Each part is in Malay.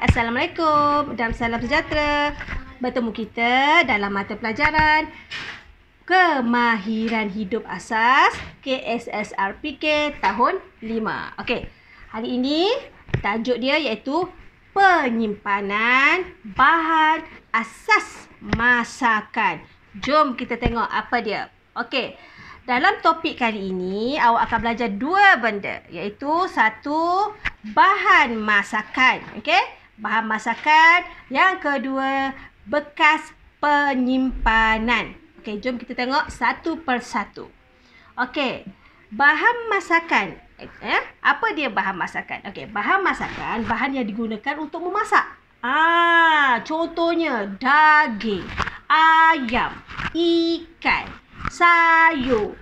Assalamualaikum dan salam sejahtera. Bertemu kita dalam mata pelajaran Kemahiran Hidup Asas KSSRPK tahun 5. Okey, hari ini tajuk dia iaitu penyimpanan bahan asas masakan. Jom kita tengok apa dia. Okey, dalam topik kali ini awak akan belajar dua benda, iaitu satu, bahan masakan. Okey, bahan masakan. Yang kedua, bekas penyimpanan. Okey, jom kita tengok satu persatu. Okey, bahan masakan. Apa dia bahan masakan? Okey, bahan masakan, bahan yang digunakan untuk memasak. Contohnya daging, ayam, ikan, sayur,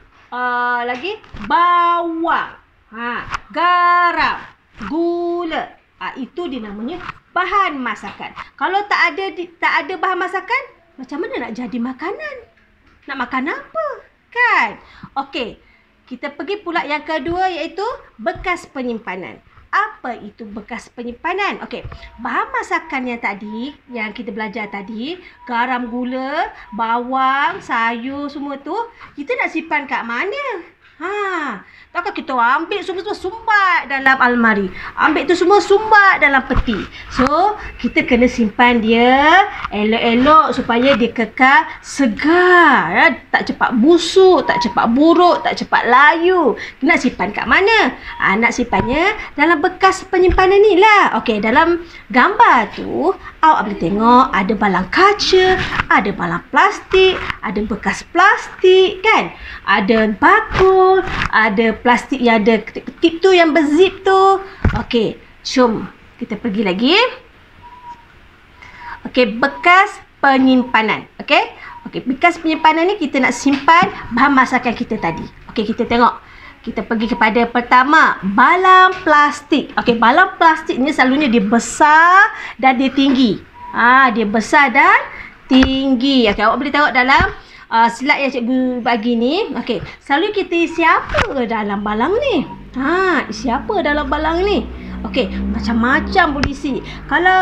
lagi bawang, garam, gula. Itu dinamanya bahan masakan. Kalau tak ada bahan masakan, macam mana nak jadi makanan? Nak makan apa? Kan? Okey, kita pergi pula yang kedua, iaitu bekas penyimpanan. Apa itu bekas penyimpanan? Okey, bahan masakan yang tadi, yang kita belajar tadi, garam, gula, bawang, sayur, semua tu, kita nak simpan kat mana? Takkan kita ambil semua sumbat dalam almari. Ambil tu semua sumbat dalam peti. So, kita kena simpan dia elok-elok supaya dia kekal segar. Tak cepat busuk, tak cepat buruk, tak cepat layu. Nak simpan kat mana? Nak simpannya dalam bekas penyimpanan ni lah. Okey, dalam gambar tu, awak boleh tengok ada balang kaca, ada balang plastik, ada bekas plastik kan? Ada bakul, ada plastik yang ada ketip-ketip tu, yang berzip tu. Okey, jom kita pergi lagi. Okey, bekas penyimpanan. Okey, bekas penyimpanan ni kita nak simpan bahan masakan kita tadi. Okey, kita tengok. Kita pergi kepada pertama, balang plastik. Okey, balang plastik ni selalunya dia besar dan dia tinggi. Dia besar dan tinggi. Okey, awak boleh tengok dalam slide yang cikgu bagi ni. Okey, selalu kita isi apa dalam balang ni? Isi apa dalam balang ni? Okey, macam-macam boleh isi. Kalau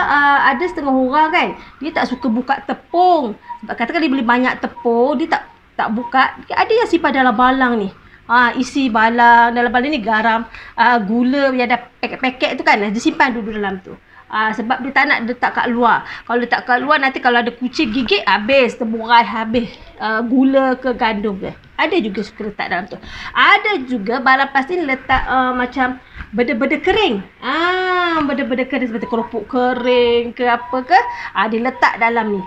ada setengah orang kan, dia tak suka buka tepung. Sebab katakan dia beli banyak tepung, dia tak buka. Ada yang simpan dalam balang ni. Isi balang, dalam balang ni garam, gula yang ada paket-paket tu kan, dia simpan dulu dalam tu. Sebab dia tak nak letak kat luar. Kalau letak kat luar, nanti kalau ada kucing gigit, habis teburai, habis gula ke gandum ke. Ada juga suka letak dalam tu. Ada juga balang plastik ni letak macam benda-benda kering. Benda-benda kering seperti keropok kering ke apa ke, dia letak dalam ni.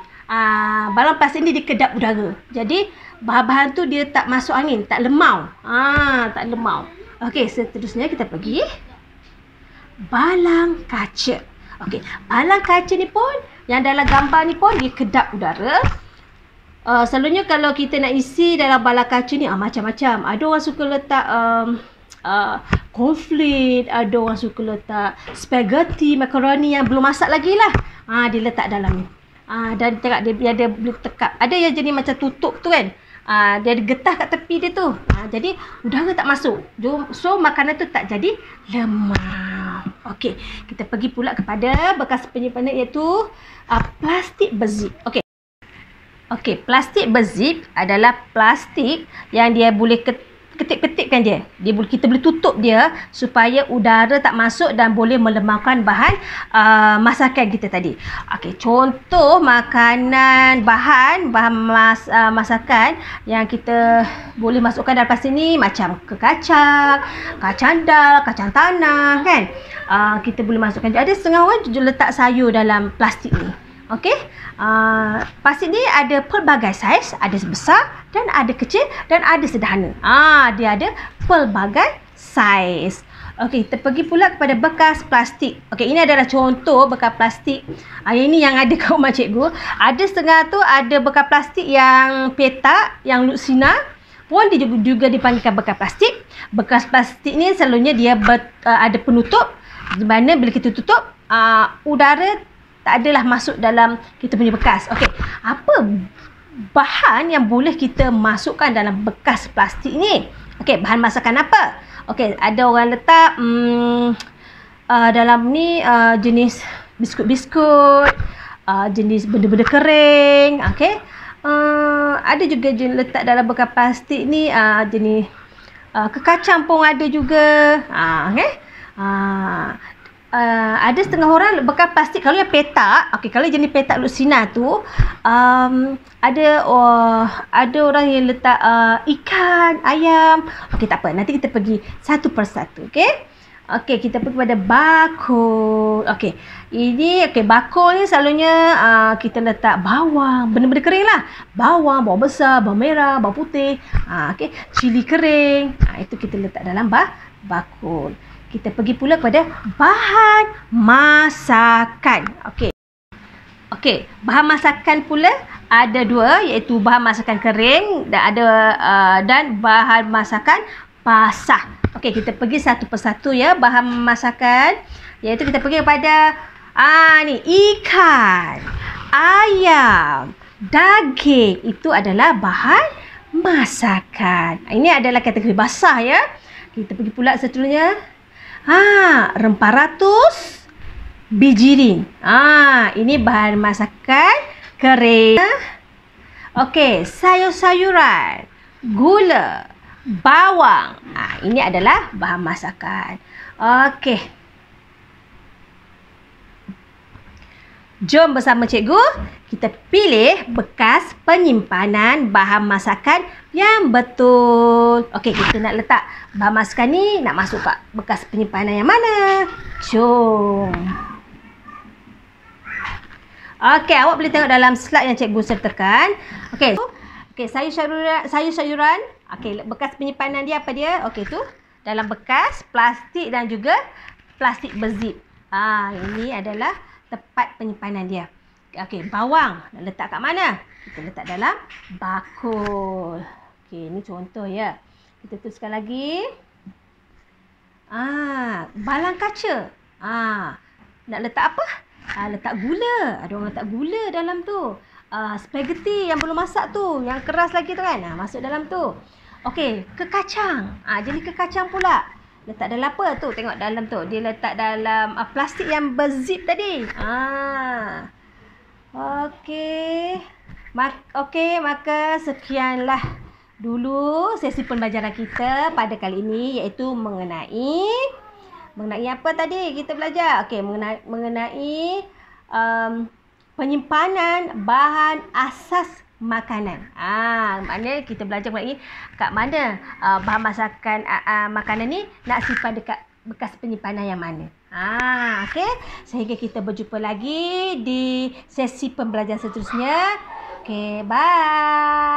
Balang plastik ni dia kedap udara. Jadi bahan-bahan tu dia tak masuk angin, tak lemau. Tak lemau. Okey, seterusnya kita pergi balang kaca. Okey, balang kaca ni pun, yang dalam gambar ni pun dia kedap udara. Selalunya kalau kita nak isi dalam balang kaca ni macam-macam. Ada orang suka letak cornflakes, ada orang suka letak spaghetti, makaroni yang belum masak lagi lah. Dia letak dalam ni. Dan tengok dia ada boleh tekap. Ada yang jadi macam tutup tu kan. Dia ada getah kat tepi dia tu. Jadi udara tak masuk. So makanan tu tak jadi lemau. Okey, kita pergi pula kepada bekas penyimpanan, iaitu plastik berzip. Okey, plastik berzip adalah plastik yang dia boleh ketip-ketipkan dia. Kita boleh tutup dia supaya udara tak masuk dan boleh melemahkan bahan masakan kita tadi. Okey, contoh makanan, bahan masakan yang kita boleh masukkan dalam plastik ni macam kacang dal, kacang tanah kan. Kita boleh masukkan. Ada setengah orang letak sayur dalam plastik ni. Okey, plastik ni ada pelbagai saiz, ada besar dan ada kecil dan ada sederhana. Dia ada pelbagai saiz. Okey, kita pergi pula kepada bekas plastik. Okey, ini adalah contoh bekas plastik. Ini yang ada kat rumah cikgu. Ada setengah tu ada bekas plastik yang petak, yang lutsina pun dia juga dipanggilkan bekas plastik. Bekas plastik ni selalunya dia ada penutup, di mana bila kita tutup, udara tak adalah masuk dalam kita punya bekas. Okey, apa bahan yang boleh kita masukkan dalam bekas plastik ni? Okey, bahan masakan apa? Okey, ada orang letak dalam ni jenis biskut-biskut, jenis benda-benda kering. Okey. Ada juga jenis letak dalam bekas plastik ni jenis kekacang pun ada juga. Okey. Ada setengah orang bekas plastik kalau yang petak. Okey, kalau jenis petak lutsina tu ada orang yang letak ikan, ayam. Okey, tak apa. Nanti kita pergi satu persatu. Okey. Okey, kita pergi pada bakul. Okey. Ini bakul ni selalunya kita letak bawang, benda-benda kering lah. Bawang besar, bawang merah, bawang putih. Okey, cili kering. Itu kita letak dalam bakul. Kita pergi pula kepada bahan masakan. Okey, bahan masakan pula ada dua, iaitu bahan masakan kering dan bahan masakan basah. Okey, kita pergi satu persatu ya, bahan masakan, iaitu kita pergi kepada ni ikan, ayam, daging, itu adalah bahan masakan. Ini adalah kategori basah ya. Kita pergi pula seterusnya. Rempah ratus, bijirin. Ini bahan masakan kering. Okey, sayur-sayuran, gula, bawang. Ini adalah bahan masakan. Okey. Jom bersama cikgu kita pilih bekas penyimpanan bahan masakan yang betul. Okey, kita nak letak bahan masakan ni, nak masuk kat bekas penyimpanan yang mana? Jom. Okey, awak boleh tengok dalam slide yang cikgu sertakan. Okey, sayur-sayuran. Okey, bekas penyimpanan dia apa dia? Okey, tu dalam bekas plastik dan juga plastik berzip. Ini adalah tempat penyimpanan dia. Okey, bawang nak letak kat mana? Kita letak dalam bakul. Okey, ini contoh ya. Kita teruskan lagi. Balang kaca. Nak letak apa? Letak gula. Ada orang letak gula dalam tu. Spaghetti yang belum masak tu, yang keras lagi tu kan. Masuk dalam tu. Okey, kekacang. Jenis kekacang pula. Letak dalam apa tu? Tengok dalam tu. Dia letak dalam plastik yang berzip tadi. Okey. Maka sekianlah dulu sesi pembelajaran kita pada kali ini, iaitu mengenai apa tadi kita belajar? Okey, mengenai penyimpanan bahan asas makanan. Maknanya kita belajar mengenai kat mana bahan masakan makanan ni nak simpan dekat bekas penyimpanan yang mana. Okey. Sehingga kita berjumpa lagi di sesi pembelajaran seterusnya. Okey, bye.